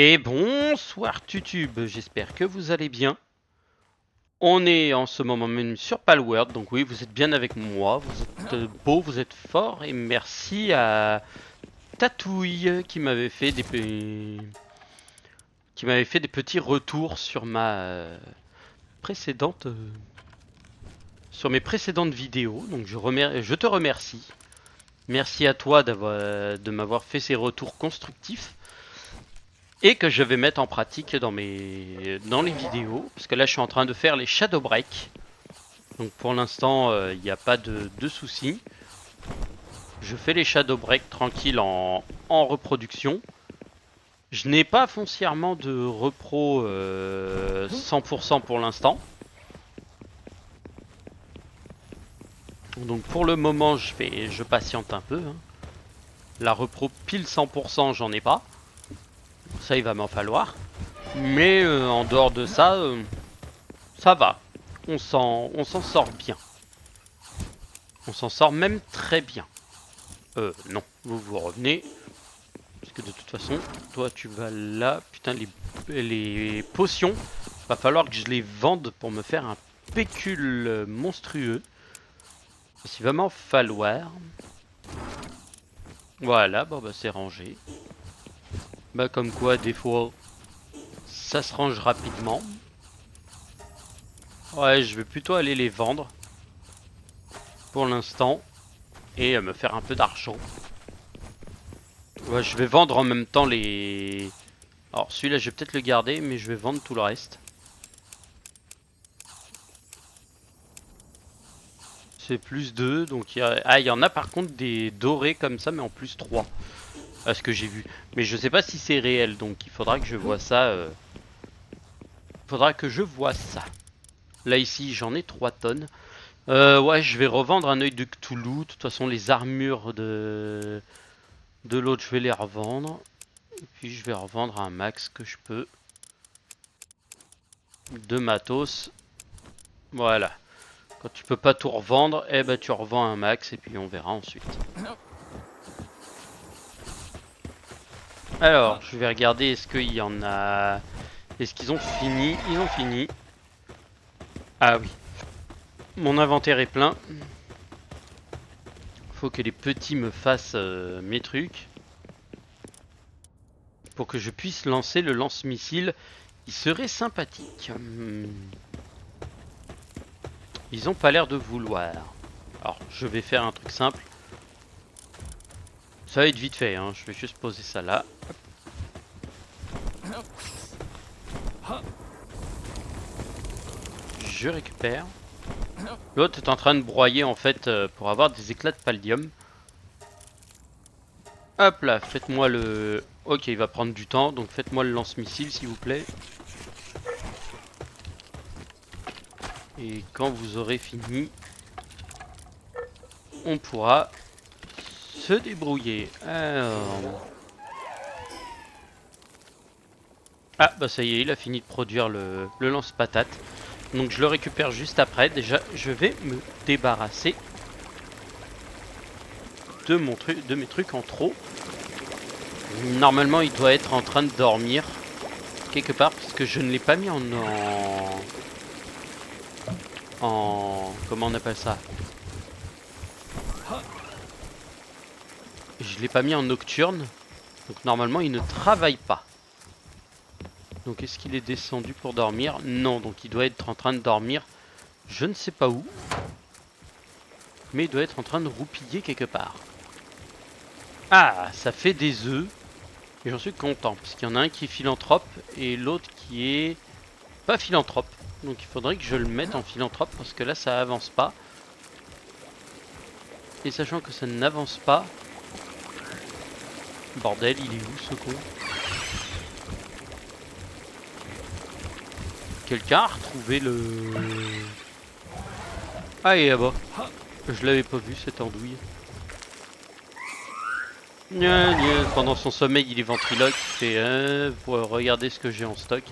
Et bonsoir YouTube, j'espère que vous allez bien. On est en ce moment même sur Palworld, donc oui, vous êtes bien avec moi, vous êtes beau, vous êtes fort, et merci à Tatouille qui m'avait fait des petits retours sur ma précédente, sur mes précédentes vidéos, donc je te remercie. Merci à toi de m'avoir fait ces retours constructifs. Et que je vais mettre en pratique dans les vidéos, parce que là je suis en train de faire les shadow break. Donc pour l'instant il n'y a pas de soucis. Je fais les shadow break tranquille en reproduction. Je n'ai pas foncièrement de repro 100% pour l'instant. Donc pour le moment je patiente un peu. La repro pile 100% j'en ai pas. Ça il va m'en falloir. Mais en dehors de ça, ça va. On s'en sort bien. On s'en sort même très bien. Non, vous revenez. Parce que de toute façon, toi tu vas là. Putain, les potions, va falloir que je les vende pour me faire un pécule monstrueux. Il va m'en falloir. Voilà, bon bah c'est rangé. Bah comme quoi, des fois, ça se range rapidement. Ouais, je vais plutôt aller les vendre. Pour l'instant. Et me faire un peu d'argent. Ouais, je vais vendre en même temps les... Alors celui-là, je vais peut-être le garder, mais je vais vendre tout le reste. C'est plus 2, donc il y a... Ah, il y en a par contre des dorés comme ça, mais en plus 3. À ce que j'ai vu. Mais je sais pas si c'est réel, donc il faudra que je vois ça. Faudra que je vois ça. Là ici, j'en ai 3 tonnes. Ouais, je vais revendre un œil de Cthulhu. De toute façon, les armures de l'autre, je vais les revendre. Et puis je vais revendre un max que je peux. De matos. Voilà. Quand tu peux pas tout revendre, eh ben tu revends un max et puis on verra ensuite. Alors, je vais regarder est-ce qu'il y en a... Est-ce qu'ils ont fini? Ils ont fini. Ah oui. Mon inventaire est plein. Faut que les petits me fassent mes trucs. Pour que je puisse lancer le lance-missile. Il serait sympathique. Ils ont pas l'air de vouloir. Alors, je vais faire un truc simple. Ça va être vite fait, hein. Je vais juste poser ça là. Je récupère. L'autre est en train de broyer en fait pour avoir des éclats de paldium. Hop là, faites-moi le... Ok, il va prendre du temps, donc faites-moi le lance-missile s'il vous plaît. Et quand vous aurez fini, on pourra se débrouiller. Alors... Ah bah ça y est, il a fini de produire le lance-patate. Donc je le récupère juste après. Déjà, je vais me débarrasser de mes trucs en trop. Normalement, il doit être en train de dormir quelque part parce que je ne l'ai pas mis en comment on appelle ça? Je l'ai pas mis en nocturne. Donc normalement, il ne travaille pas. Donc est-ce qu'il est descendu pour dormir? Non, donc il doit être en train de dormir. Je ne sais pas où. Mais il doit être en train de roupiller quelque part. Ah, ça fait des œufs. Et j'en suis content, parce qu'il y en a un qui est philanthrope et l'autre qui est pas philanthrope. Donc il faudrait que je le mette en philanthrope, parce que là ça avance pas. Et sachant que ça n'avance pas... Bordel, il est où ce con? Quelqu'un a retrouvé le... Ah, il est là-bas. Je l'avais pas vu cette andouille. Pendant son sommeil, il est ventriloque. Il fait pour regarder ce que j'ai en stock.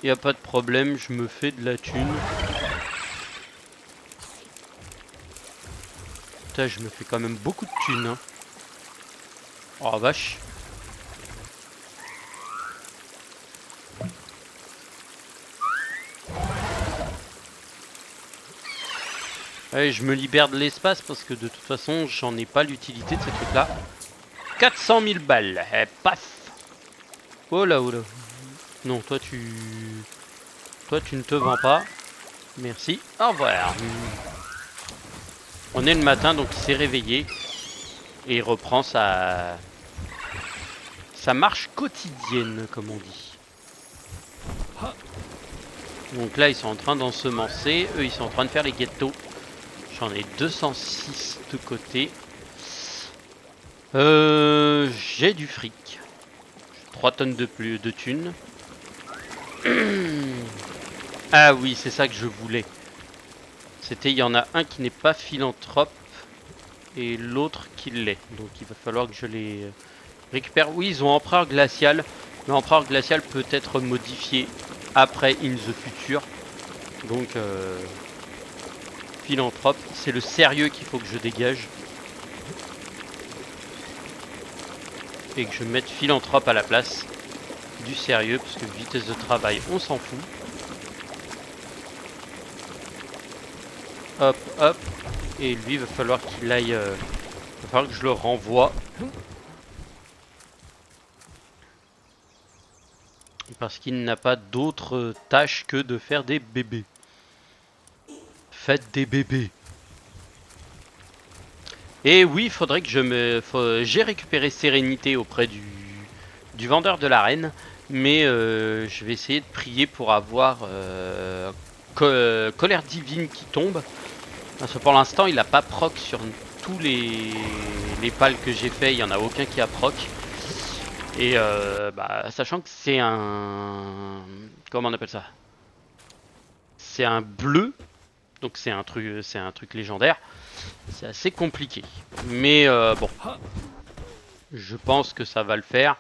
Y a pas de problème, je me fais de la thune. Putain, je me fais quand même beaucoup de thunes. Hein. Oh vache. Ouais, je me libère de l'espace parce que de toute façon, j'en ai pas l'utilité de ces trucs-là. 400 000 balles. Eh, paf. Oh là, oh là. Non, toi tu ne te vends pas. Merci. Au revoir. On est le matin, donc il s'est réveillé. Et il reprend sa marche quotidienne, comme on dit. Donc là, ils sont en train d'ensemencer. Eux, ils sont en train de faire les ghettos. J'en ai 206 de côté. J'ai du fric. 3 tonnes de plus de thunes. Ah oui, c'est ça que je voulais. C'était, il y en a un qui n'est pas philanthrope et l'autre qui l'est. Donc il va falloir que je les récupère. Oui, ils ont empereur glacial. Mais empereur glacial peut être modifié après In the Future. Donc philanthrope, c'est le sérieux qu'il faut que je dégage. Et que je mette philanthrope à la place du sérieux, parce que vitesse de travail, on s'en fout. Hop, hop. Et lui, il va falloir qu'il aille... il va falloir que je le renvoie. Parce qu'il n'a pas d'autre tâche que de faire des bébés. Faites des bébés. Et oui, il faudrait que je me... J'ai récupéré Sérénité auprès du vendeur de l'arène. Mais je vais essayer de prier pour avoir Colère Divine qui tombe. Parce que pour l'instant, il n'a pas proc sur tous les pals que j'ai fait. Il n'y en a aucun qui a proc. Et sachant que c'est un... Comment on appelle ça? C'est un bleu. Donc c'est un truc légendaire. C'est assez compliqué. Mais bon. Je pense que ça va le faire.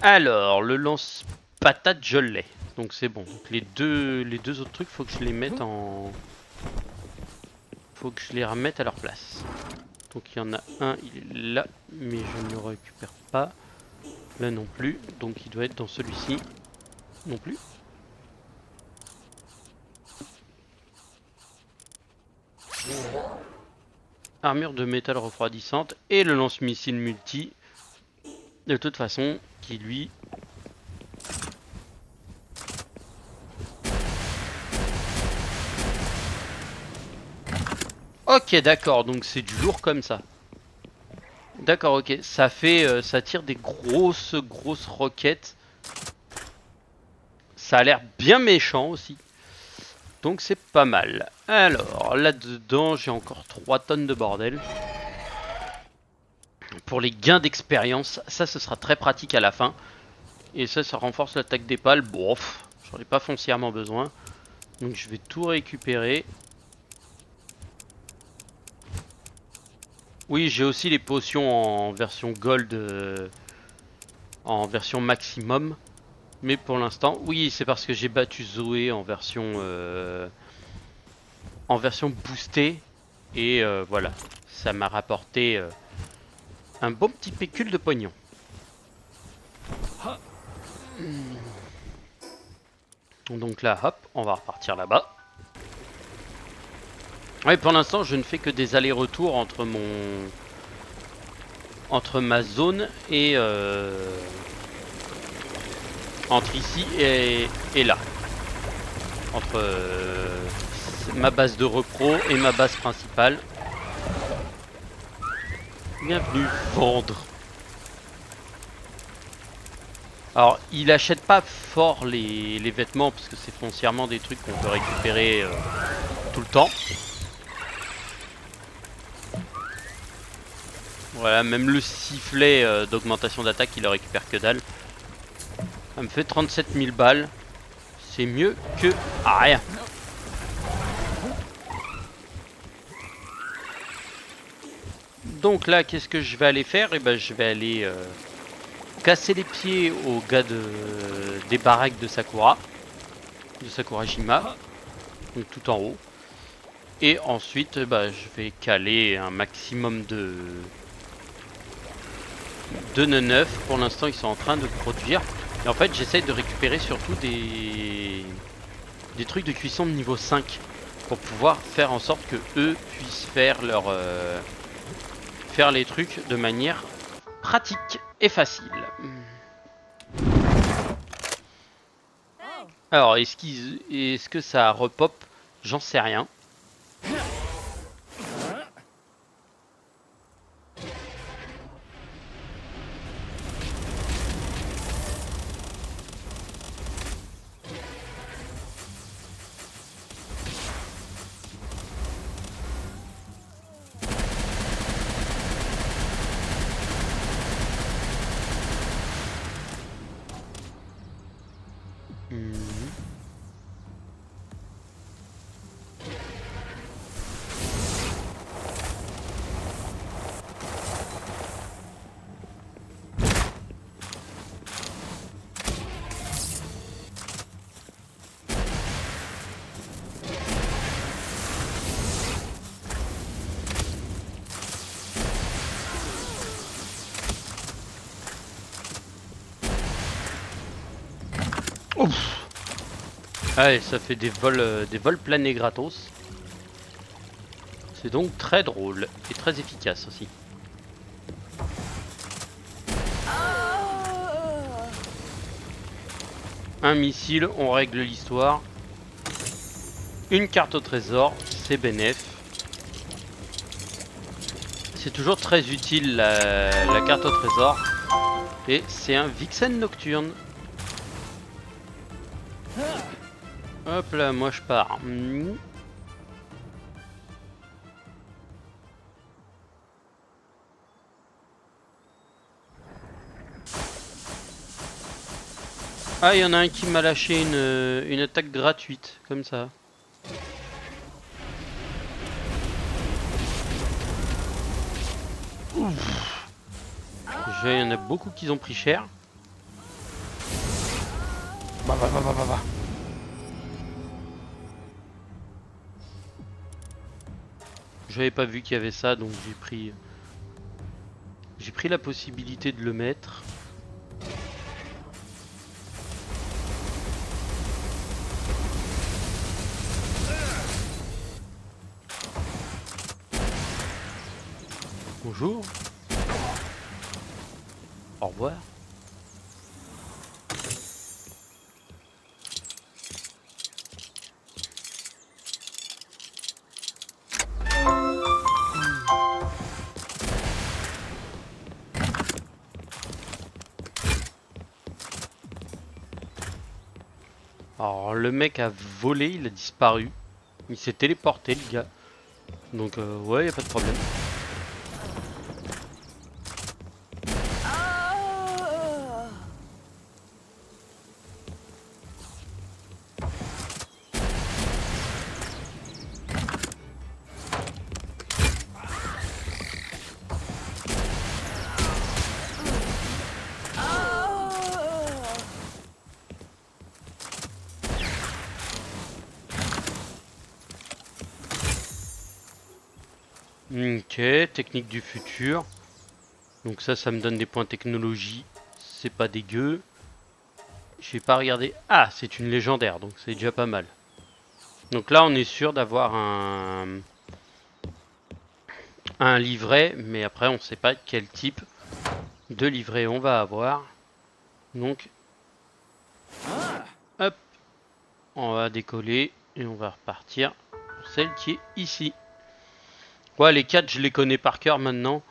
Alors, le lance-patate, je l'ai. Donc c'est bon. Donc les deux autres trucs, faut que je les mette en... Faut que je les remette à leur place. Donc il y en a un, il est là. Mais je ne le récupère pas. Là non plus. Donc il doit être dans celui-ci. Non plus. Armure de métal refroidissante. Et le lance-missile multi. De toute façon, qui lui... Ok, d'accord, donc c'est du lourd comme ça. D'accord, ok, ça fait, ça tire des grosses roquettes. Ça a l'air bien méchant aussi. Donc c'est pas mal. Alors, là-dedans, j'ai encore 3 tonnes de bordel. Pour les gains d'expérience, ça, ce sera très pratique à la fin. Et ça renforce l'attaque des pales. Bof, j'en ai pas foncièrement besoin. Donc je vais tout récupérer. Oui, j'ai aussi les potions en version gold, en version maximum. Mais pour l'instant, oui, c'est parce que j'ai battu Zoé en version boostée. Et voilà, ça m'a rapporté un bon petit pécule de pognon. Donc là, hop, on va repartir là-bas. Ouais, pour l'instant, je ne fais que des allers-retours entre ma zone et entre ici et là. Entre ma base de repro et ma base principale. Bienvenue vendre. Alors, il achète pas fort les vêtements parce que c'est foncièrement des trucs qu'on peut récupérer tout le temps. Voilà, même le sifflet d'augmentation d'attaque, il le récupère que dalle. Ça me fait 37 000 balles. C'est mieux que rien. Donc là, qu'est-ce que je vais aller faire? Eh ben, je vais aller casser les pieds aux gars des baraques de Sakurajima. Donc tout en haut. Et ensuite, bah, je vais caler un maximum de neuf. Pour l'instant, ils sont en train de produire. Et en fait, j'essaye de récupérer surtout des trucs de cuisson de niveau 5. pour pouvoir faire en sorte que eux puissent faire faire les trucs de manière pratique et facile. Alors, est-ce que ça repop? J'en sais rien. Ouf. Allez, ça fait des vols planés gratos. C'est donc très drôle et très efficace aussi. Un missile, on règle l'histoire. Une carte au trésor, c'est bénef. C'est toujours très utile la carte au trésor. Et c'est un Vixen nocturne. Hop là, moi je pars. Ah, il y en a un qui m'a lâché une attaque gratuite, comme ça. Ouf. Il y en a beaucoup qui ont pris cher. Bah. J'avais pas vu qu'il y avait ça, donc j'ai pris la possibilité de le mettre. Bonjour. Au revoir. Alors le mec a volé, il a disparu. Il s'est téléporté le gars. Donc ouais, y a pas de problème. Ok, technique du futur. Donc ça me donne des points technologie. C'est pas dégueu. J'ai pas regardé. Ah, c'est une légendaire, donc c'est déjà pas mal. Donc là, on est sûr d'avoir un livret, mais après, on sait pas quel type de livret on va avoir. Donc, hop, on va décoller et on va repartir pour celle qui est ici. Ouais, les 4, je les connais par cœur maintenant.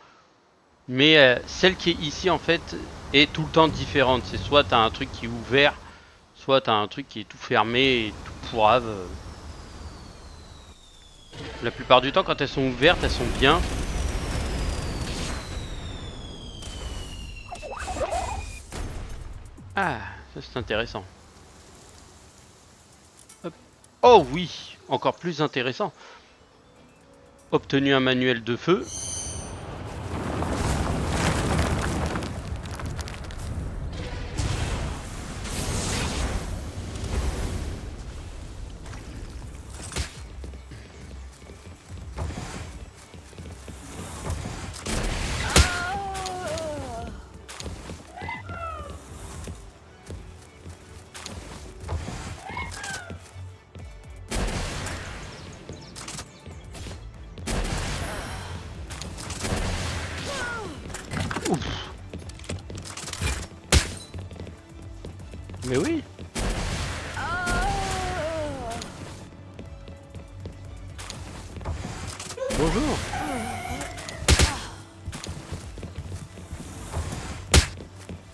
Mais celle qui est ici, en fait, est tout le temps différente. C'est soit t'as un truc qui est ouvert, soit t'as un truc qui est tout fermé et tout pourrave. La plupart du temps, quand elles sont ouvertes, elles sont bien. Ah, ça c'est intéressant. Hop. Oh oui, encore plus intéressant. Obtenu un manuel de feu. Mais oui. Bonjour.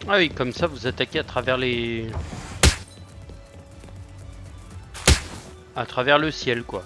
Ah oui, comme ça vous attaquez à travers les... à travers le ciel, quoi.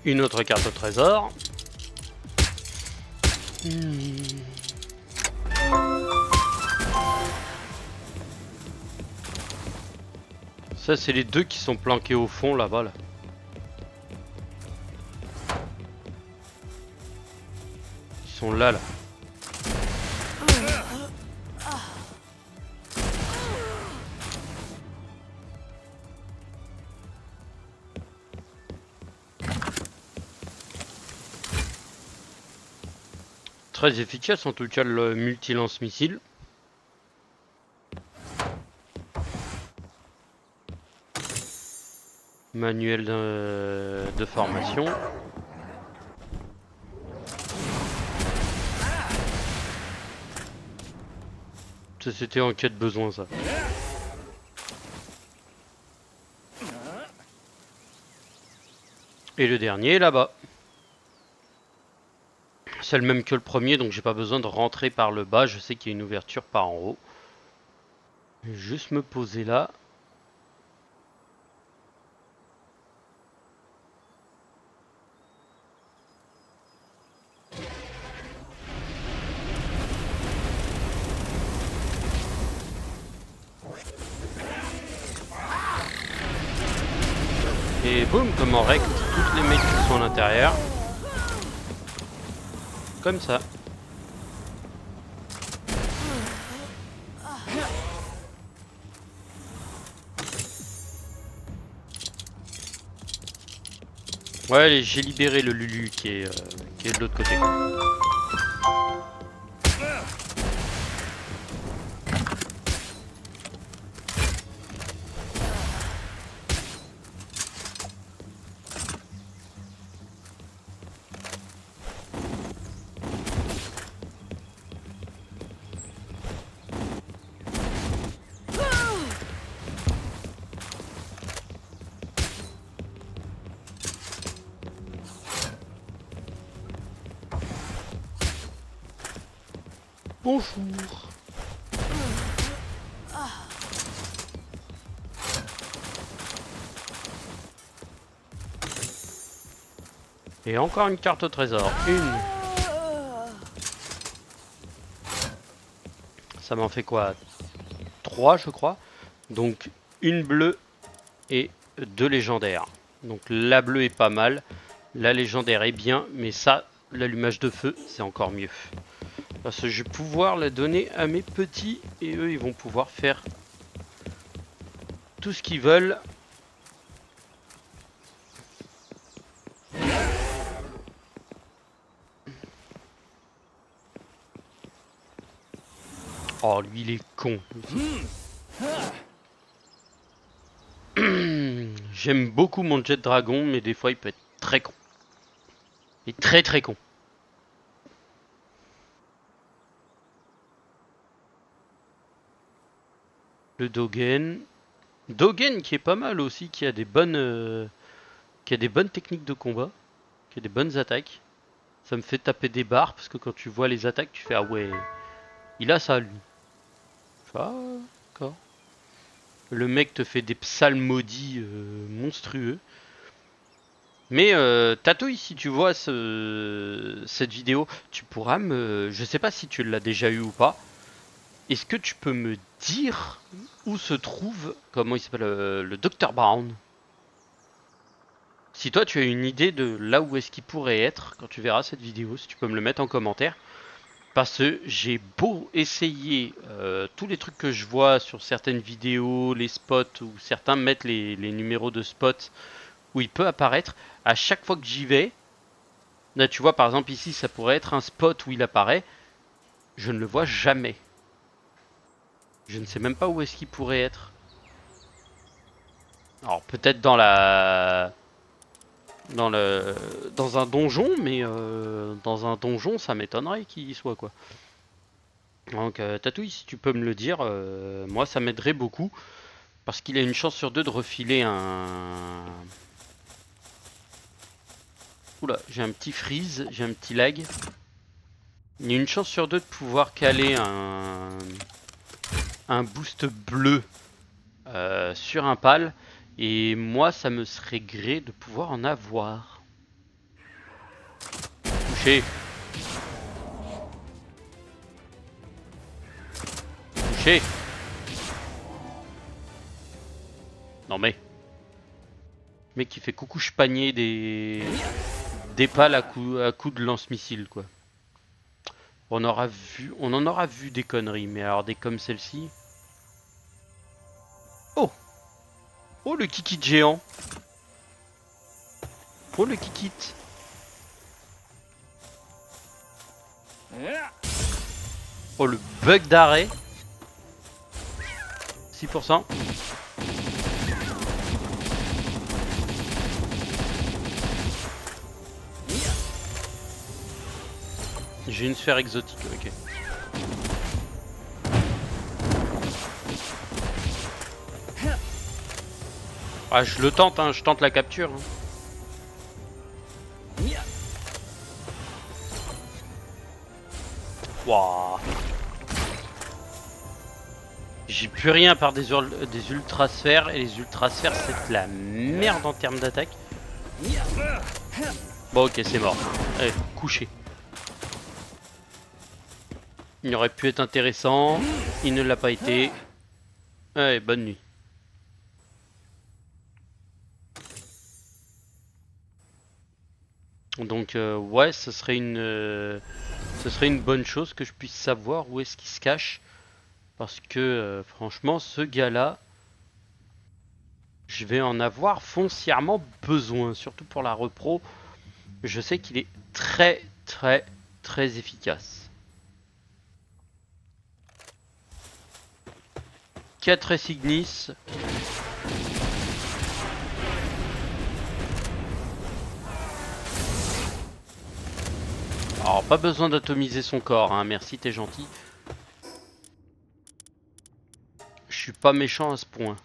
Une autre carte au trésor. Ça, c'est les deux qui sont planqués au fond là-bas. Là. Ils sont là, là. Très efficace en tout cas le multi-lance-missile. Manuel de formation. Ça c'était en cas de besoin ça. Et le dernier là-bas. C'est le même que le premier, donc j'ai pas besoin de rentrer par le bas. Je sais qu'il y a une ouverture par en haut. Je vais juste me poser là. Et boum, comme en règle, toutes les mecs qui sont à l'intérieur. Comme ça. Ouais, allez, j'ai libéré le Lulu qui est de l'autre côté. Bonjour. Et encore une carte au trésor. Une. Ça m'en fait quoi? 3 je crois. Donc une bleue et 2 légendaires. Donc la bleue est pas mal. La légendaire est bien. Mais ça, l'allumage de feu, c'est encore mieux. Parce que je vais pouvoir la donner à mes petits. Et eux, ils vont pouvoir faire tout ce qu'ils veulent. Oh, lui, il est con. J'aime beaucoup mon jet dragon, mais des fois, il peut être très con. Et très très con. Le Dogen. Dogen qui est pas mal aussi, qui a des bonnes techniques de combat, qui a des bonnes attaques. Ça me fait taper des barres parce que quand tu vois les attaques, tu fais ah ouais, il a ça lui. Ah, d'accord. Le mec te fait des psalmodies monstrueux. Mais Tatouille, si tu vois cette vidéo, tu pourras me... Je sais pas si tu l'as déjà eu ou pas. Est-ce que tu peux me dire où se trouve, comment il s'appelle, le Dr Brown? Si toi tu as une idée de là où est-ce qu'il pourrait être quand tu verras cette vidéo, si tu peux me le mettre en commentaire. Parce que j'ai beau essayer tous les trucs que je vois sur certaines vidéos, les spots, où certains mettent les numéros de spots, où il peut apparaître. À chaque fois que j'y vais, là tu vois par exemple ici ça pourrait être un spot où il apparaît. Je ne le vois jamais. Je ne sais même pas où est-ce qu'il pourrait être. Alors peut-être dans la... Dans un donjon, mais dans un donjon ça m'étonnerait qu'il y soit quoi. Donc Tatouille, si tu peux me le dire, moi ça m'aiderait beaucoup. Parce qu'il a une chance sur deux de refiler un... Oula, j'ai un petit freeze, j'ai un petit lag. Il y a une chance sur deux de pouvoir caler un boost bleu sur un pal. Et moi, ça me serait gré de pouvoir en avoir. Touché. Touché. Non mais... Mec qui fait coucou panier des pales à coup de lance-missile quoi. On en aura vu des conneries, mais alors des comme celle-ci. Oh! Oh le kikit géant! Oh le kikit! Oh le bug d'arrêt! 6%. J'ai une sphère exotique, ok. Ah, je le tente, hein, je tente la capture. Hein. Waouh. J'ai plus rien à part des ultrasphères, et les ultrasphères c'est de la merde en termes d'attaque. Bon ok, c'est mort. Allez, couché. Il aurait pu être intéressant, il ne l'a pas été. Allez, bonne nuit. Donc ouais, ce serait une bonne chose que je puisse savoir où est-ce qu'il se cache. Parce que franchement, ce gars-là, je vais en avoir foncièrement besoin. Surtout pour la repro. Je sais qu'il est très très très efficace. 4 Signis. Alors pas besoin d'atomiser son corps, hein. Merci, t'es gentil. Je suis pas méchant à ce point.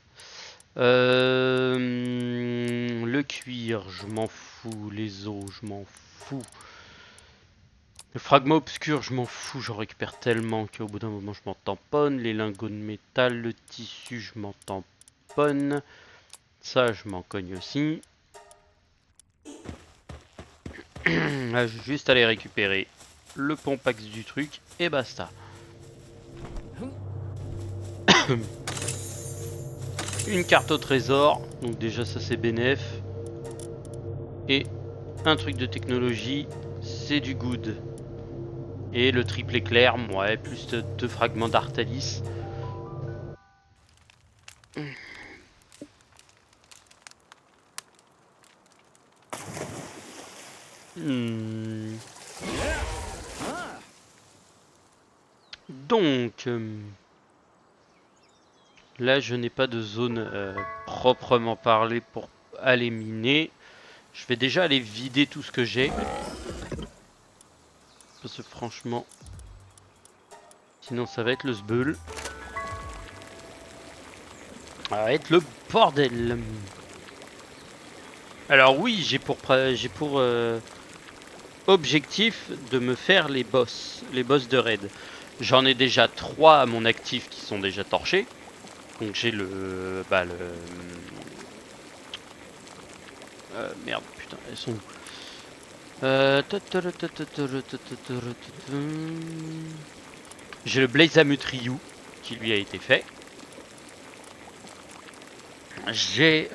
Le cuir, je m'en fous. Les os, je m'en fous. Le fragment obscur, je m'en fous. J'en récupère tellement qu'au bout d'un moment, je m'en tamponne. Les lingots de métal, le tissu, je m'en tamponne. Ça, je m'en cogne aussi. Là, je vais juste aller récupérer le pompax du truc et basta. Une carte au trésor, donc déjà ça c'est bénef. Et un truc de technologie, c'est du good. Et le triple éclair, ouais, plus de 2 fragments d'Artalis. Donc, là je n'ai pas de zone proprement parlée pour aller miner. Je vais déjà aller vider tout ce que j'ai. Parce que franchement, sinon ça va être le sbeul. Ça va être le bordel. Alors oui, j'ai pour objectif de me faire les boss de raid. J'en ai déjà 3 à mon actif qui sont déjà torchés. Donc j'ai merde, putain, elles sont où? J'ai le Blazamut Ryu qui lui a été fait. J'ai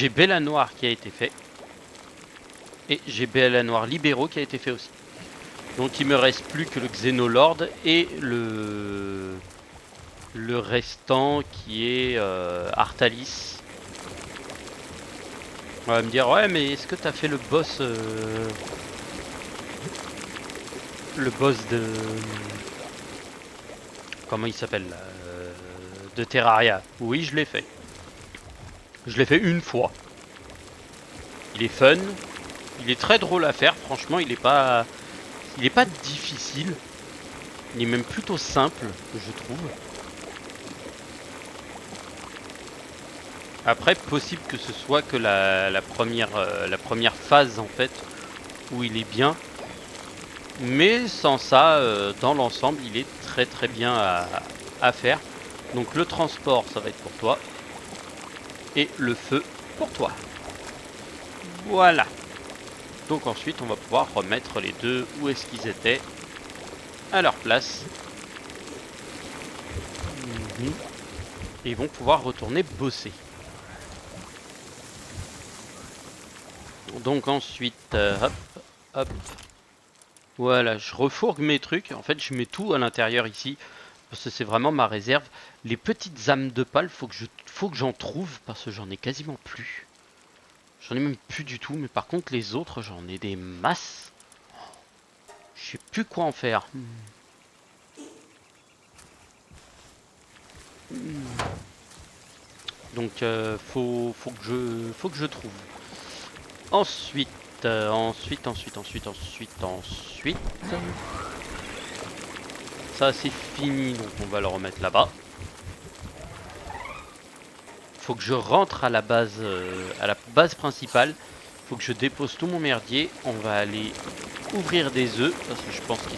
Bella Noire qui a été fait. Et j'ai Bella Noire Libéraux qui a été fait aussi. Donc il me reste plus que le Xénolord et le le restant qui est Artalis. On va me dire, ouais, mais est-ce que t'as fait le boss de... Comment il s'appelle là, de Terraria? Oui, je l'ai fait. Je l'ai fait une fois. Il est fun. Il est très drôle à faire. Franchement, il est pas difficile. Il est même plutôt simple, je trouve. Après, possible que ce soit que la première phase en fait où il est bien. Mais sans ça, dans l'ensemble, il est très très bien à faire. Donc le transport, ça va être pour toi. Et le feu, pour toi. Voilà. Donc ensuite, on va pouvoir remettre les deux où est-ce qu'ils étaient à leur place. Et ils vont pouvoir retourner bosser. Donc ensuite, hop, hop. Voilà, je refourgue mes trucs. En fait, je mets tout à l'intérieur ici. Parce que c'est vraiment ma réserve. Les petites âmes de pal, faut que j'en trouve. Parce que j'en ai quasiment plus. J'en ai même plus du tout. Mais par contre, les autres, j'en ai des masses. Je sais plus quoi en faire. Donc, faut que je trouve. Ensuite. Ça c'est fini, donc on va le remettre là-bas. Faut que je rentre à la base principale. Faut que je dépose tout mon merdier. On va aller ouvrir des œufs parce que je pense qu'ils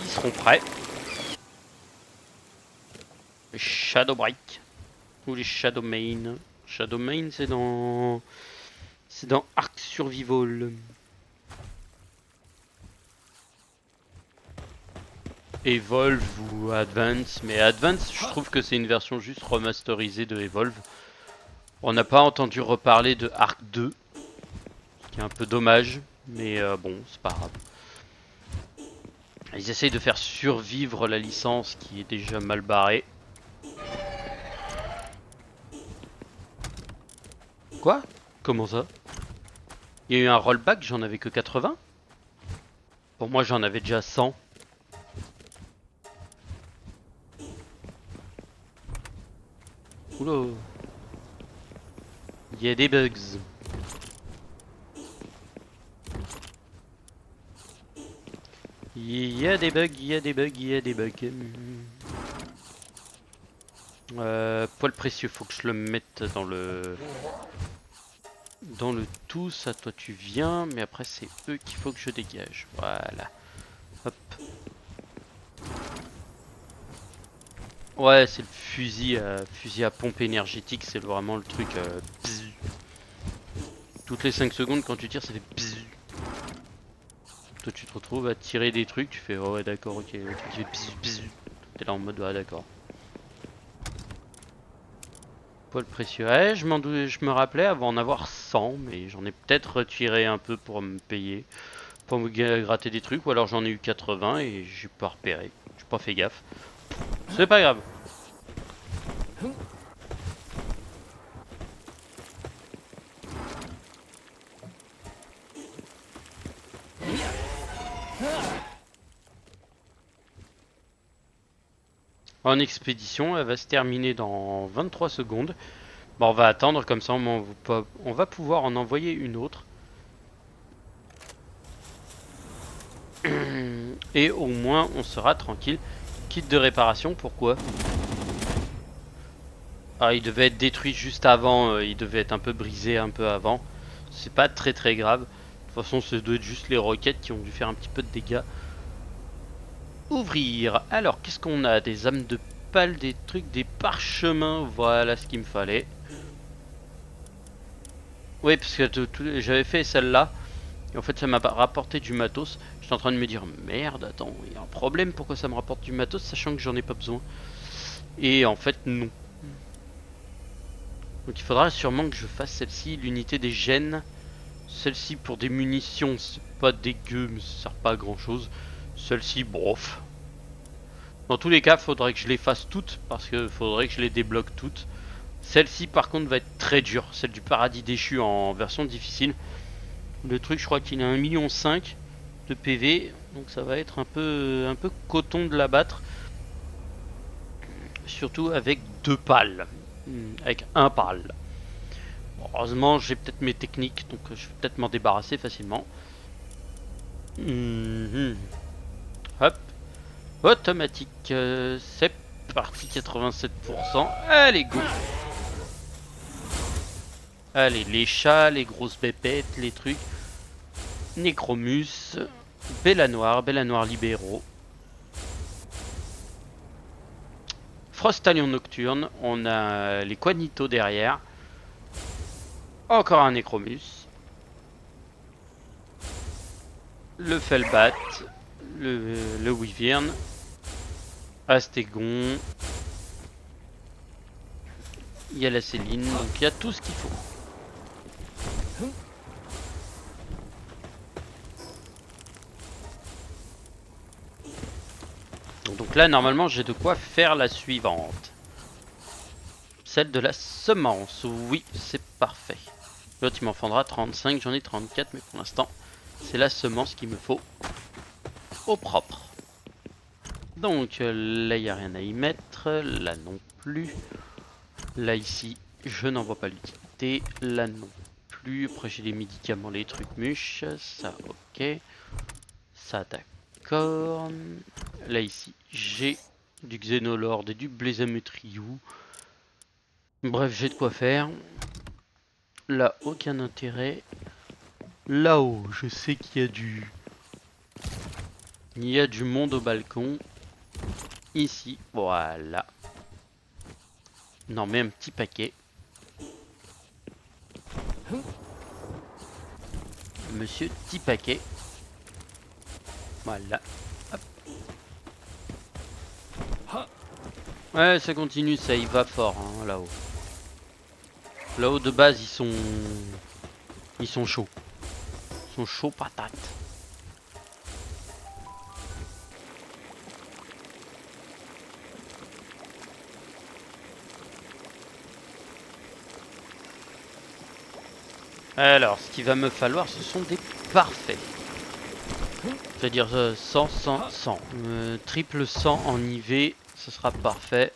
seront prêts. Les Shadow Break ou les Shadow Main. Shadow Main, c'est dans Ark Survival. Evolve ou Advance, mais Advance, je trouve que c'est une version juste remasterisée de Evolve. On n'a pas entendu reparler de Ark 2, ce qui est un peu dommage, mais bon, c'est pas grave. Ils essayent de faire survivre la licence qui est déjà mal barrée. Quoi? Comment ça? Il y a eu un rollback, j'en avais que 80? Pour moi, j'en avais déjà 100. Oula. Il y a des bugs. Il y a des bugs. Poil précieux, faut que je le mette dans le tout. Ça, toi tu viens, mais après c'est eux qu'il faut que je dégage. Voilà. Hop. Ouais, c'est le fusil à pompe énergétique, c'est vraiment le truc. Toutes les 5 secondes quand tu tires, ça fait bzzz. Toi tu te retrouves à tirer des trucs, tu fais oh ouais d'accord, ok, tu fais bzzz bzzz. T'es là en mode ouais d'accord. Poil précieux. Ouais, je me rappelais avant en avoir 100, mais j'en ai peut-être retiré un peu pour me payer, pour me gratter des trucs, ou alors j'en ai eu 80 et j'ai pas repéré, j'ai pas fait gaffe. C'est pas grave. En expédition, elle va se terminer dans 23 secondes. Bon, on va attendre, comme ça on va pouvoir en envoyer une autre. Et au moins on sera tranquille. Kit de réparation, pourquoi? Ah, il devait être détruit juste avant, il devait être un peu brisé un peu avant. C'est pas très très grave. De toute façon, ce doit être juste les roquettes qui ont dû faire un petit peu de dégâts. Ouvrir. Alors, qu'est-ce qu'on a? Des âmes de pal, des trucs, des parchemins. Voilà ce qu'il me fallait. Oui, parce que j'avais fait celle-là. Et en fait, ça m'a rapporté du matos. J'étais en train de me dire, merde, attends, il y a un problème. Pourquoi ça me rapporte du matos, sachant que j'en ai pas besoin? Et en fait, non. Donc il faudra sûrement que je fasse celle-ci, l'unité des gènes. Celle-ci pour des munitions, c'est pas dégueu, mais ça sert pas à grand chose. Celle-ci, bof. Dans tous les cas, faudrait que je les fasse toutes parce que faudrait que je les débloque toutes. Celle-ci par contre va être très dure, celle du paradis déchu en version difficile. Le truc, je crois qu'il a 1,5 million de PV, donc ça va être un peu coton de l'abattre. Surtout avec 2 pales, avec un pal. Bon, heureusement, j'ai peut-être mes techniques, donc je vais peut-être m'en débarrasser facilement. Hop, automatique, c'est parti, 87%. Allez, go. Allez, les chats, les grosses pépettes, les trucs. Necromus, Bella Noire libéraux. Frostalion nocturne, on a les Quanito derrière. Encore un Necromus. Le Felbat, le Wyvern, Astégon. Il y a la Céline, donc il y a tout ce qu'il faut. Donc là, normalement, j'ai de quoi faire la suivante. Celle de la semence. Oui, c'est parfait. L'autre, il m'en faudra 35. J'en ai 34, mais pour l'instant, c'est la semence qu'il me faut au propre. Donc là, il n'y a rien à y mettre. Là non plus. Là, ici, je n'en vois pas l'utilité. Là non plus. Après, j'ai les médicaments, les trucs mûches. Ça, ok. Ça, d'accord. Là, ici, j'ai du Xénolord et du Blaisamutriou. Bref, j'ai de quoi faire. Là, aucun intérêt. Là-haut, je sais qu'il y a du... Il y a du monde au balcon. Ici, voilà. On en met un petit paquet. Monsieur, petit paquet. Voilà. Hop. Ouais, ça continue, ça y va fort, hein, là-haut. Là-haut, de base, ils sont chauds. Ils sont chauds patates. Alors, ce qu'il va me falloir, ce sont des parfaits. C'est-à-dire 100, 100, 100. Triple 100 en IV, ce sera parfait.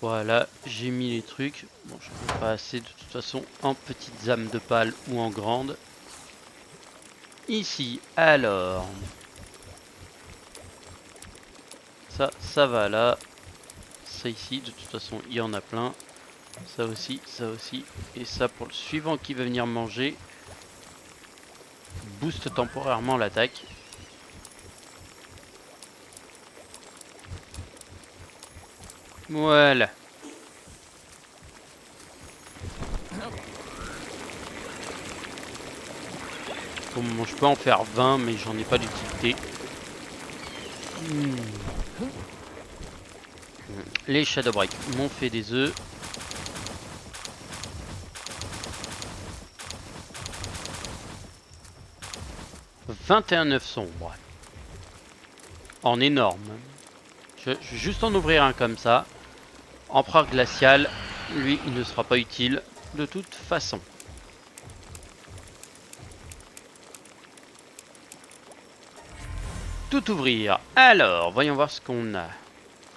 Voilà, j'ai mis les trucs. Bon, je ne peux pas assez de toute façon en petites âmes de pâle ou en grandes. Ici, alors. Ça va là. Ça ici, de toute façon, il y en a plein. Ça aussi, et ça pour le suivant qui va venir manger. Booste temporairement l'attaque. Voilà. Bon, je peux en faire 20, mais j'en ai pas d'utilité. Les Shadow Break m'ont fait des œufs. « 21,9 sombres. En énorme. Je vais juste en ouvrir un comme ça. Empereur glacial, lui, il ne sera pas utile de toute façon. Tout ouvrir. Alors, voyons voir ce qu'on a.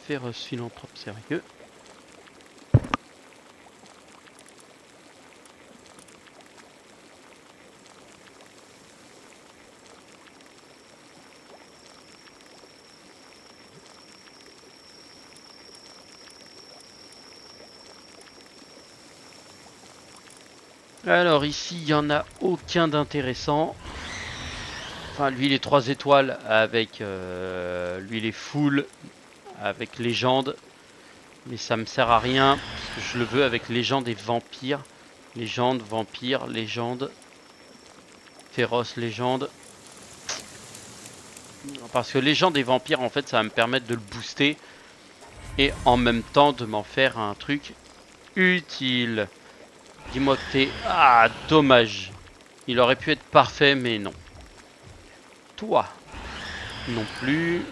Féroce philanthrope sérieux. Alors ici, il n'y en a aucun d'intéressant. Enfin, lui, il est 3 étoiles avec... lui, il est full avec légende. Mais ça me sert à rien, parce que je le veux avec légende et vampire. Légende, vampire, légende. Féroce, légende. Parce que légende et vampire, en fait, ça va me permettre de le booster. Et en même temps, de m'en faire un truc utile. Dis-moi que t'es... Ah, dommage. Il aurait pu être parfait, mais non. Toi. Non plus.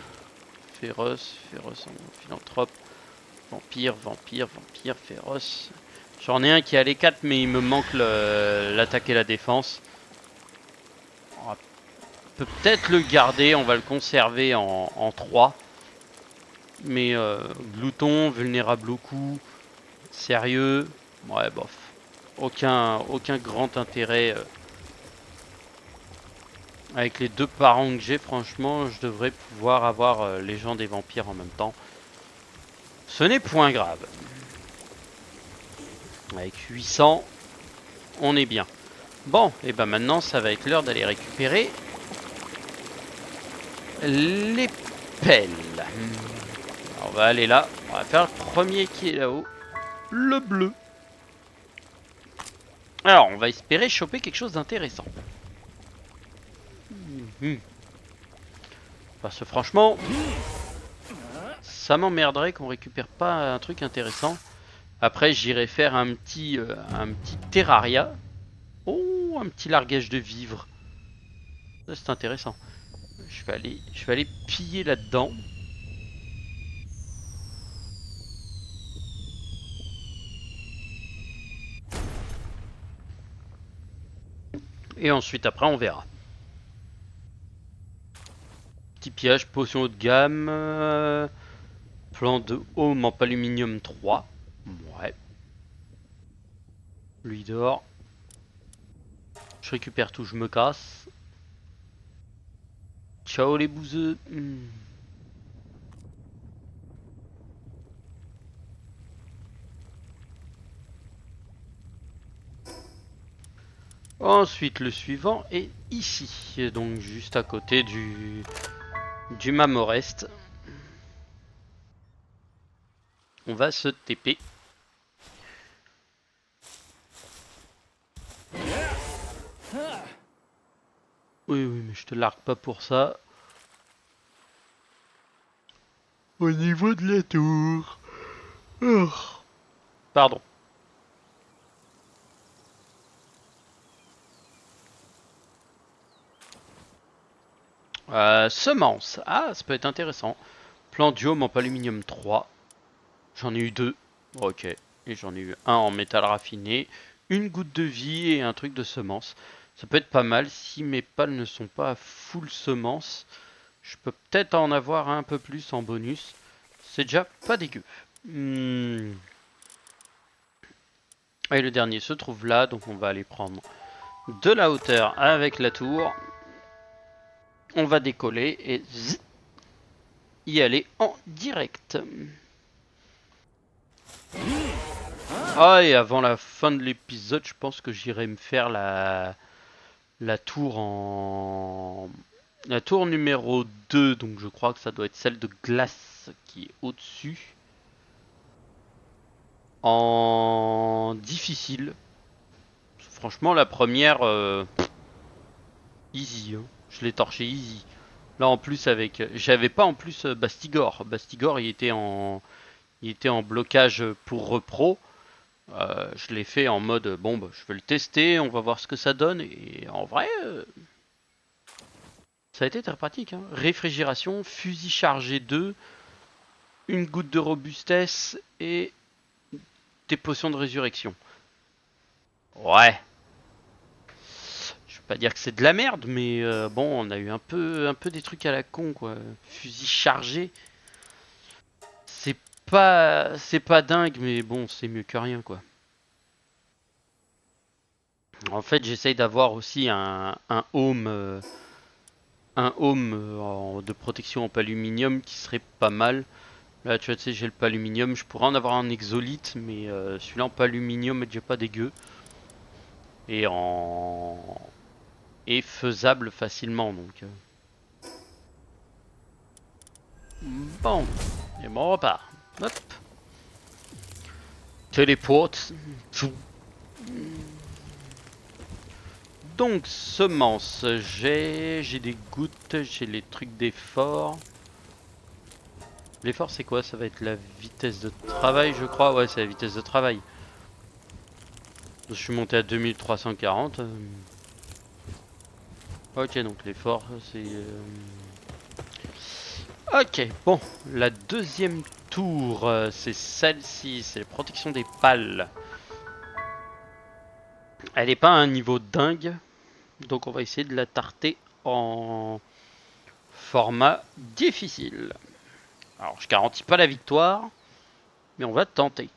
féroce, féroce en philanthrope, vampire, vampire, vampire, féroce. J'en ai un qui a les 4 mais il me manque l'attaque et la défense. On peut peut-être le garder, on va le conserver en 3. Mais glouton, vulnérable au coup, sérieux, ouais bof. Aucun grand intérêt. Avec les 2 parents que j'ai, franchement, je devrais pouvoir avoir Légende des vampires en même temps. Ce n'est point grave. Avec 800, on est bien. Bon, et ben maintenant, ça va être l'heure d'aller récupérer les pelles. Alors, on va aller là. On va faire le premier qui est là-haut. Le bleu. Alors, on va espérer choper quelque chose d'intéressant. Parce que franchement, ça m'emmerderait qu'on récupère pas un truc intéressant. Après, j'irai faire un petit terraria. Oh, un petit largage de vivres. Ça, c'est intéressant. Je vais aller piller là-dedans. Et ensuite, après, on verra. Petit pillage, potion haut de gamme. Plan de home en aluminium 3. Ouais. Lui dort. Je récupère tout, je me casse. Ciao les bouseux. Ensuite, le suivant est ici. Donc, juste à côté du Mamorest. On va se TP. Oui, oui, mais je te largue pas pour ça. Au niveau de la tour. Oh. Pardon. Semence. Ah, ça peut être intéressant. Plan Diome en aluminium 3. J'en ai eu 2. Ok. Et j'en ai eu un en métal raffiné. Une goutte de vie et un truc de semence. Ça peut être pas mal si mes pales ne sont pas à full semence. Je peux peut-être en avoir un peu plus en bonus. C'est déjà pas dégueu. Et le dernier se trouve là, donc on va aller prendre de la hauteur avec la tour. On va décoller et y aller en direct. Ah, et avant la fin de l'épisode, je pense que j'irai me faire la tour en... La tour numéro 2, donc je crois que ça doit être celle de glace qui est au-dessus. En difficile. Franchement, la première, easy. Hein. Je l'ai torché easy. Là, en plus, avec... J'avais pas en plus Bastigor. Bastigor, il était en blocage pour repro. Je l'ai fait en mode, bon, bah, je vais le tester, on va voir ce que ça donne. Et en vrai, ça a été très pratique. Hein. Réfrigération, fusil chargé 2, une goutte de robustesse et des potions de résurrection. Ouais. Je veux pas dire que c'est de la merde, mais bon, on a eu un peu des trucs à la con, quoi. Fusil chargé, c'est pas dingue, mais bon, c'est mieux que rien, quoi. En fait, j'essaye d'avoir aussi un home, de protection en paluminium qui serait pas mal. Là, tu vois, tu sais, j'ai le paluminium, je pourrais en avoir un exolite, mais celui-là en paluminium est déjà pas dégueu. Et est faisable facilement, donc. Bon, et bon, on repart. Hop. Téléporte. Donc, semences, j'ai des gouttes, j'ai les trucs d'effort. L'effort, c'est quoi? Ça va être la vitesse de travail, je crois. Ouais, c'est la vitesse de travail. Je suis monté à 2340. Ok, donc l'effort, c'est... Ok, bon, la deuxième tour, c'est celle-ci, c'est la protection des pales. Elle n'est pas à un niveau dingue, donc on va essayer de la tarter en format difficile. Alors je garantis pas la victoire, mais on va tenter.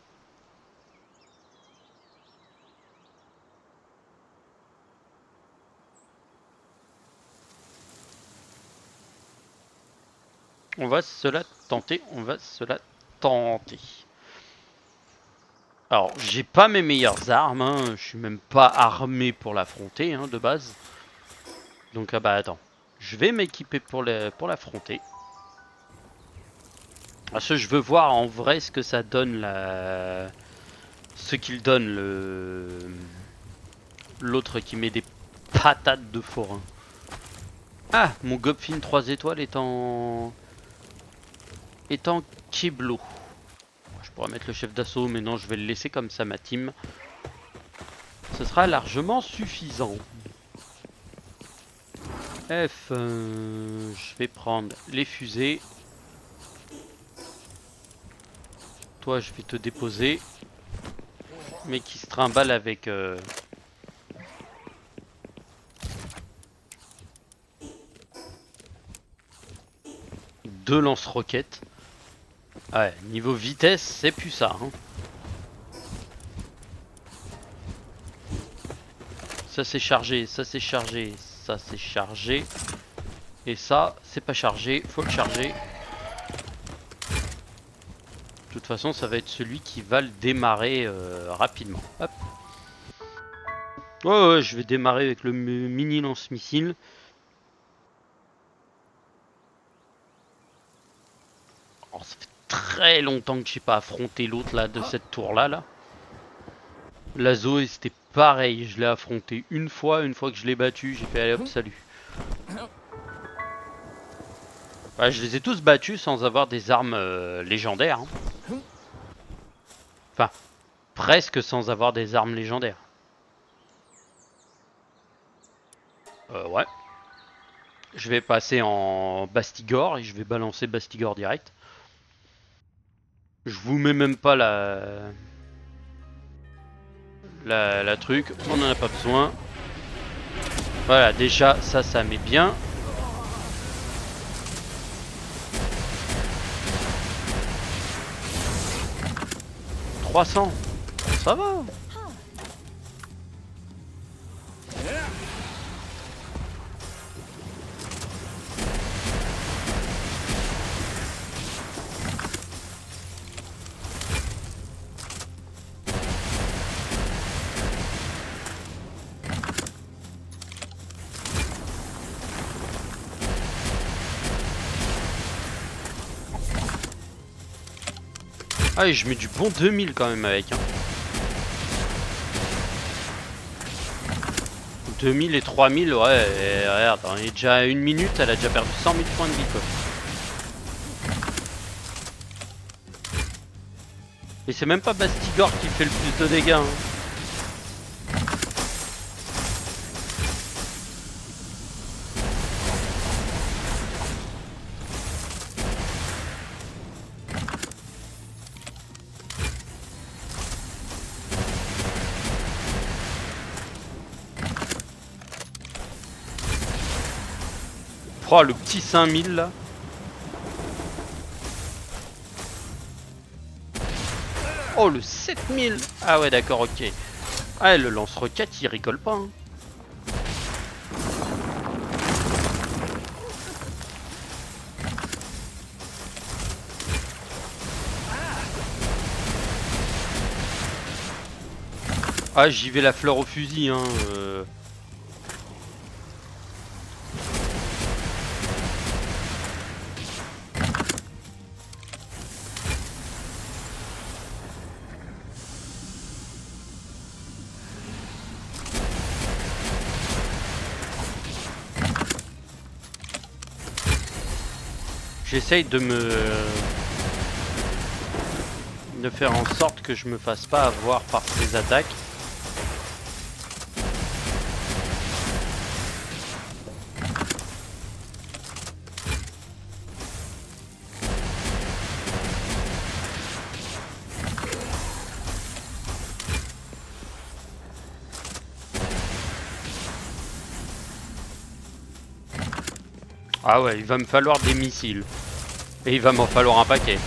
On va se la tenter, on va se la tenter. Alors, j'ai pas mes meilleures armes, hein. Je suis même pas armé pour l'affronter, hein, de base. Donc, ah bah attends, je vais m'équiper pour l'affronter. Parce que je veux voir en vrai ce que ça donne, ce qu'il donne, l'autre qui met des patates de forain. Ah, mon Gobfin 3 étoiles est en Kiblo. Je pourrais mettre le chef d'assaut, mais non, je vais le laisser comme ça, ma team. Ce sera largement suffisant. F, je vais prendre les fusées. Toi, je vais te déposer. Mais qui se trimballe avec... deux lance-roquettes. Ouais, niveau vitesse, c'est plus ça. Hein. Ça c'est chargé, ça c'est chargé, ça c'est chargé. Et ça, c'est pas chargé, faut le charger. De toute façon, ça va être celui qui va le démarrer rapidement. Hop. Ouais, je vais démarrer avec le mini lance-missile. Oh, ça fait très longtemps que j'ai pas affronté l'autre là de cette tour là. La Zoé c'était pareil, je l'ai affronté une fois que je l'ai battu, j'ai fait allez hop salut. Ouais, je les ai tous battus sans avoir des armes légendaires. Hein. Enfin, presque sans avoir des armes légendaires. Ouais. Je vais passer en Bastigor et je vais balancer Bastigor direct. Je vous mets même pas la truc, on en a pas besoin. Voilà, déjà ça met bien. « 300 ». Ça va. Ah et je mets du bon 2000 quand même avec. Hein. 2000 et 3000, ouais, et regarde, il est déjà à 1 minute, elle a déjà perdu 100 000 points de vie quoi. Et c'est même pas Bastigor qui fait le plus de dégâts. Hein. Oh, le petit 5000 là. Oh, le 7000. Ah ouais, d'accord, ok. Ah, le lance-roquette, il rigole pas. Hein. Ah, j'y vais la fleur au fusil. Hein. J'essaye de faire en sorte que je me fasse pas avoir par ces attaques. Ah ouais, il va me falloir des missiles. Et il va m'en falloir un paquet.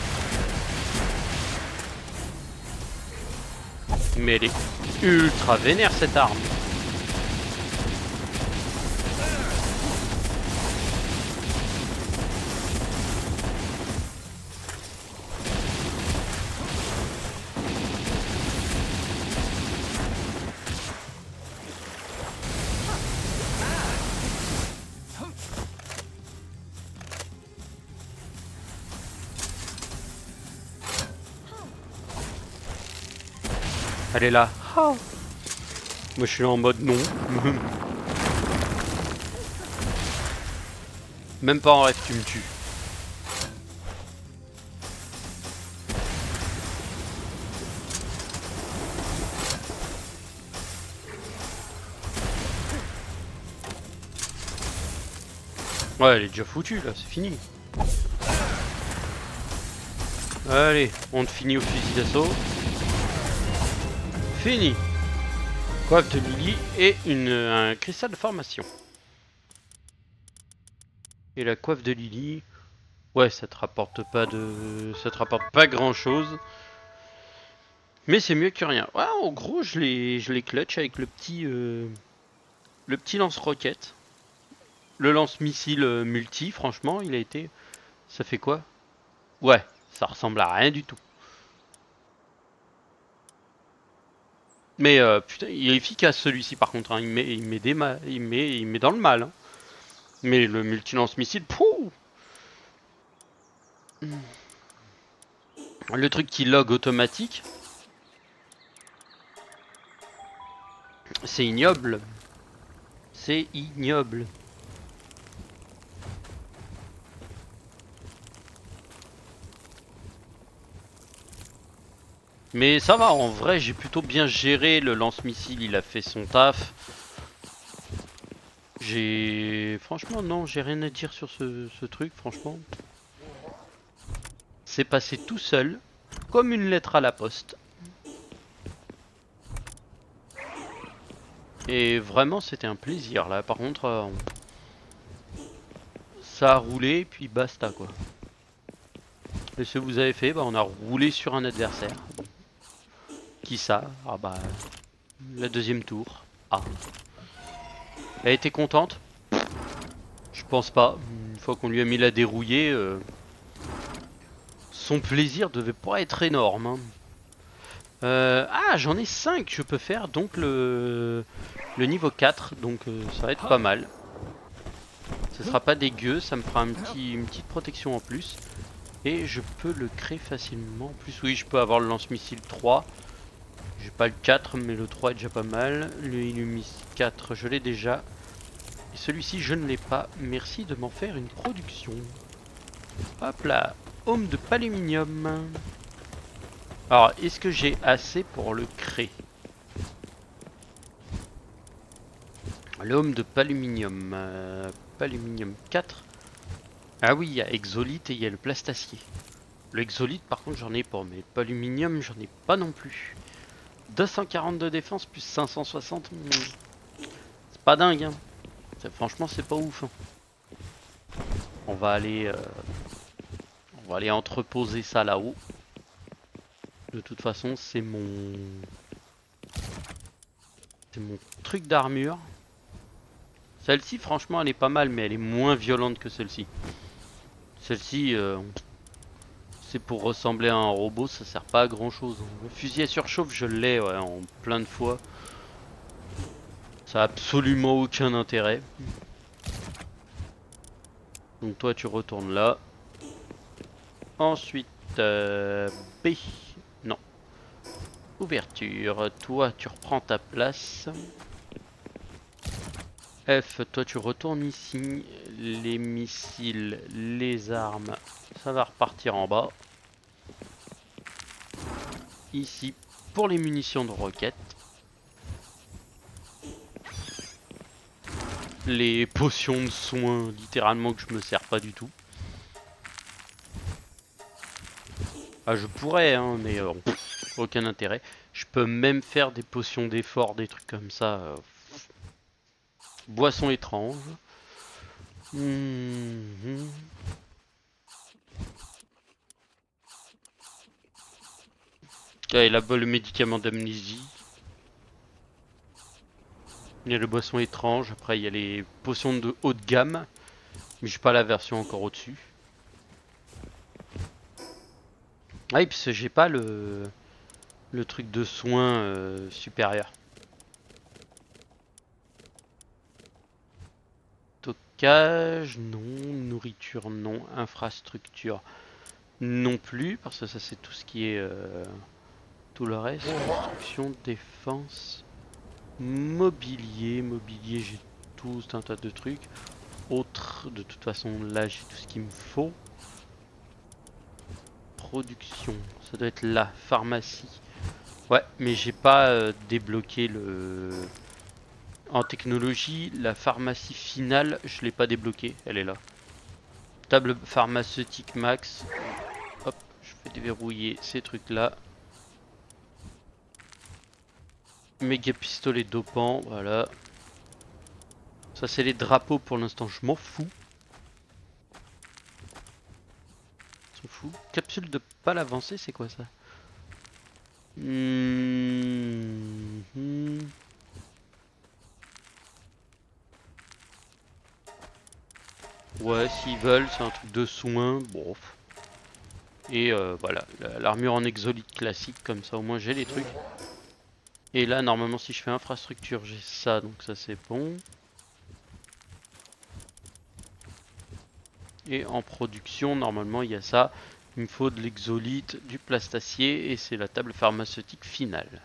Mais elle est ultra vénère cette arme. Elle est là. Oh. Moi je suis en mode non. Même pas en rêve tu me tues. Ouais, elle est déjà foutue là, c'est fini. Allez, on te finit au fusil d'assaut. Fini. Coiffe de Lily et un cristal de formation. Et la coiffe de Lily, ouais, ça te rapporte pas grand chose, mais c'est mieux que rien. Ouais, en gros, je l'ai clutch avec le petit lance-roquette, le lance-missile multi. Franchement, il a été, ça fait quoi? Ouais, ça ressemble à rien du tout. Mais putain, il est efficace celui-ci par contre. Hein. Il met dans le mal. Hein. Mais le multi-lance-missile, pouh! Le truc qui log automatique, c'est ignoble. C'est ignoble. Mais ça va, en vrai, j'ai plutôt bien géré le lance-missile, il a fait son taf. Franchement, non, j'ai rien à dire sur ce truc, franchement. C'est passé tout seul, comme une lettre à la poste. Et vraiment, c'était un plaisir, là. Par contre, ça a roulé, puis basta, quoi. Et ce que vous avez fait, bah, on a roulé sur un adversaire. Qui ça? Ah bah, la deuxième tour. Ah. Elle était contente? Je pense pas. Une fois qu'on lui a mis la dérouillée, son plaisir devait pas être énorme. Hein. Ah, j'en ai 5 je peux faire, donc le niveau 4, donc ça va être pas mal. Ce sera pas dégueu, ça me fera une petite protection en plus. Et je peux le créer facilement. En plus, oui, je peux avoir le lance-missile 3. J'ai pas le 4, mais le 3 est déjà pas mal. Le Illumis 4, je l'ai déjà. Et celui-ci, je ne l'ai pas. Merci de m'en faire une production. Hop là, Home de Paluminium. Alors, est-ce que j'ai assez pour le créer? L'homme de Paluminium. Paluminium 4. Ah oui, il y a Exolite et il y a le Plastacier. Le Exolite, par contre, j'en ai pas. Mais Paluminium, j'en ai pas non plus. 240 de défense plus 560. C'est pas dingue, hein. Franchement, c'est pas ouf. Hein. On va aller entreposer ça là-haut. De toute façon, c'est mon truc d'armure. Celle-ci, franchement, elle est pas mal, mais elle est moins violente que celle-ci. Celle-ci, c'est pour ressembler à un robot, ça sert pas à grand-chose. Le fusil à surchauffe, je l'ai ouais, en plein de fois. Ça a absolument aucun intérêt. Donc toi, tu retournes là. Ensuite, B. Non. Ouverture. Toi, tu reprends ta place. F, toi tu retournes ici, les missiles, les armes, ça va repartir en bas. Ici, pour les munitions de roquettes. Les potions de soins, littéralement que je me sers pas du tout. Ah je pourrais, hein, mais aucun intérêt. Je peux même faire des potions d'effort, des trucs comme ça. Boisson étrange. Mhm. Ah, et là-bas le médicament d'amnésie. Il y a le boisson étrange, après il y a les potions de haut de gamme. Mais j'ai pas la version encore au-dessus. Ah et puis j'ai pas le truc de soins supérieur. Stockage, non. Nourriture, non. Infrastructure, non plus. Parce que ça c'est tout ce qui est... tout le reste. Construction, défense, mobilier. Mobilier, j'ai tout un tas de trucs. Autre, de toute façon là j'ai tout ce qu'il me faut. Production, ça doit être là. Pharmacie. Ouais, mais j'ai pas débloqué le... En technologie, la pharmacie finale, je l'ai pas débloquée, elle est là. Table pharmaceutique max. Hop, je vais déverrouiller ces trucs là. Méga pistolet dopant, voilà. Ça c'est les drapeaux pour l'instant, je m'en fous. S'en fout. Capsule de pas avancée, c'est quoi ça? Ouais, s'ils veulent, c'est un truc de soin, bon. Et voilà, l'armure en exolite classique, comme ça au moins j'ai les trucs. Et là, normalement, si je fais infrastructure, j'ai ça, donc ça c'est bon. Et en production, normalement, il y a ça. Il me faut de l'exolite, du plastacier, et c'est la table pharmaceutique finale.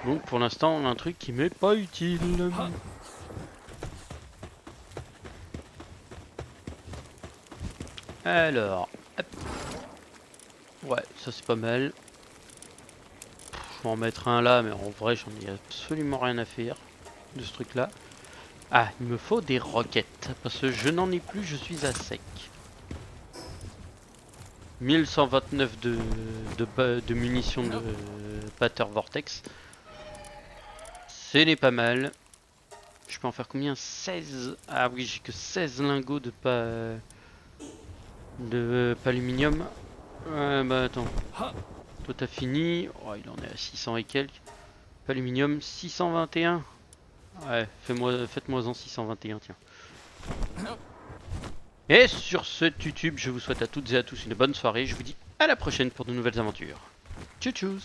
Donc pour l'instant, on a un truc qui m'est pas utile. Alors, hop. Ouais, ça c'est pas mal. Je vais en mettre un là, mais en vrai, j'en ai absolument rien à faire de ce truc-là. Ah, il me faut des roquettes, parce que je n'en ai plus, je suis à sec. 1129 de munitions de Pater Vortex. C'est n'est pas mal. Je peux en faire combien? 16. Ah oui, j'ai que 16 lingots de aluminium. Ouais, bah attends. Toi t'as fini. Oh, il en est à 600 et quelques. Aluminium 621. Ouais, faites-moi en 621, tiens. Et sur ce YouTube, je vous souhaite à toutes et à tous une bonne soirée. Je vous dis à la prochaine pour de nouvelles aventures. Tchou tchous.